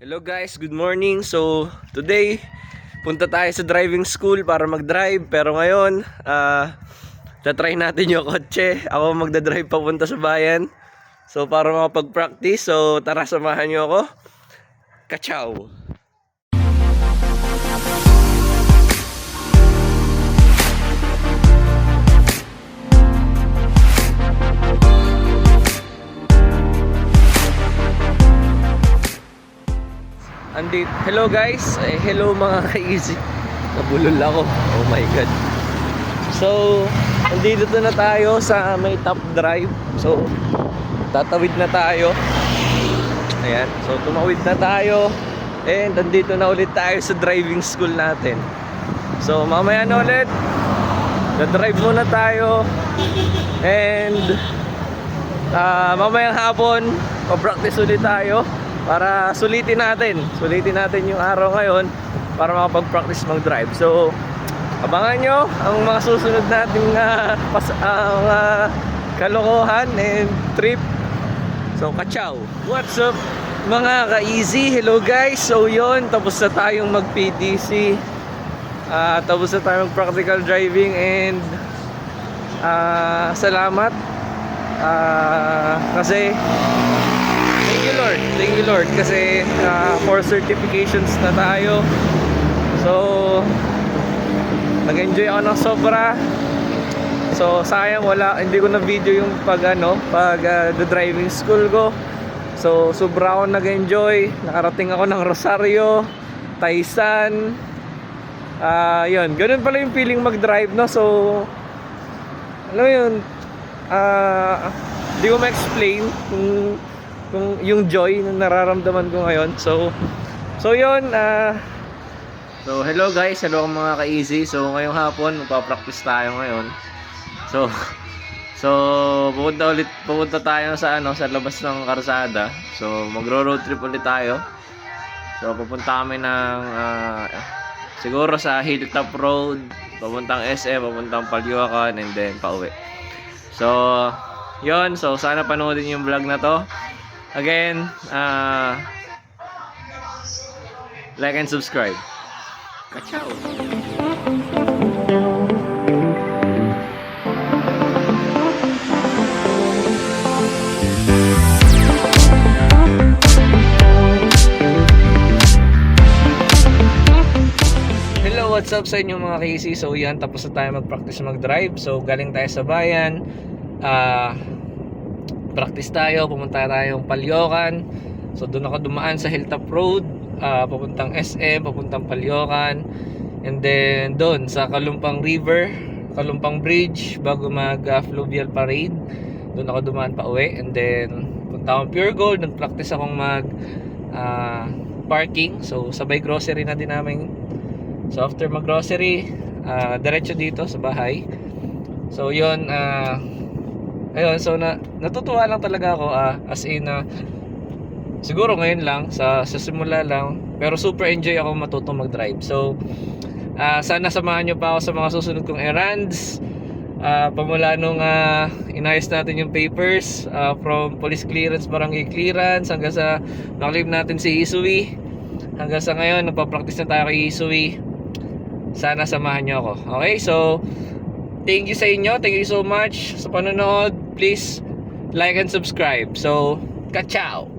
Hello guys, good morning. So today punta tayo sa driving school para mag-drive. Pero ngayon tatry natin yung kotse. Ako magdadrive papunta sa bayan. So para makapag-practice, so tara samahan nyo ako. Kachaw! Hello guys, hello mga ka-easy. Nabulol ako, oh my god. So andito na tayo sa may top drive. So tatawid na tayo. Ayan, so tumawid na tayo. And andito na ulit tayo sa driving school natin. So mamaya na ulit na-drive muna tayo. And mamayang hapon pa-practice ulit tayo para sulitin natin yung araw ngayon para makapag-practice mag-drive. So abangan nyo ang mga susunod nating kalokohan and trip. So kachaw! What's up mga ka-easy? Hello guys! So yun, tapos na tayong mag-PDC, tapos na tayong practical driving. And salamat kasi thank you Lord kasi 4 certifications na tayo. So nag-enjoy ako ng sobra. So sayang hindi ko na video yung pag the driving school ko. So sobra ako nag-enjoy. Nakarating ako ng Rosario, Taysan. Yun, ganun pala yung feeling mag-drive, no? So alam mo yun, hindi ko ma-explain kung yung joy na nararamdaman ko ngayon. So yun, so hello guys, hello mga ka-easy. So ngayong hapon magpa-practice tayo ngayon. So pupunta tayo sa sa labas ng karsada. So magro-road trip ulit tayo. So pupunta kami ng siguro sa Hilltop Road, papuntang SM, papuntang Palyuacan, and then pauwi. So yun, so sana panoodin yung vlog na to. Again, like and subscribe. Kachaw! Hello, what's up sa inyo mga KC? So yan, tapos na tayo mag-practice mag-drive. So galing tayo sa bayan, practice tayo, pumunta tayong Palyuacan. So doon ako dumaan sa Hilltop Road, papuntang SM, papuntang Palyuacan. And then doon sa Kalumpang River, Kalumpang Bridge, bago mag-fluvial parade, doon ako dumaan pa uwi. And then punta akong Pure Gold, nag-practice akong parking. So sabay grocery na din namin. So after mag-grocery, diretso dito sa bahay. So yun, ayun, so natutuwa lang talaga ako, as in siguro ngayon lang sa simula lang, pero super enjoy ako matutong mag-drive. So sana samahan nyo pa ako sa mga susunod kong errands, pamula nung inayos natin yung papers, from police clearance, barangay clearance, hanggang sa nakalib natin si Isui, hanggang sa ngayon nagpa-practice na tayo kay Isui. Sana samahan nyo ako. Okay, so thank you sa inyo. Thank you so much sa panonood. Please like and subscribe. So, kachaw!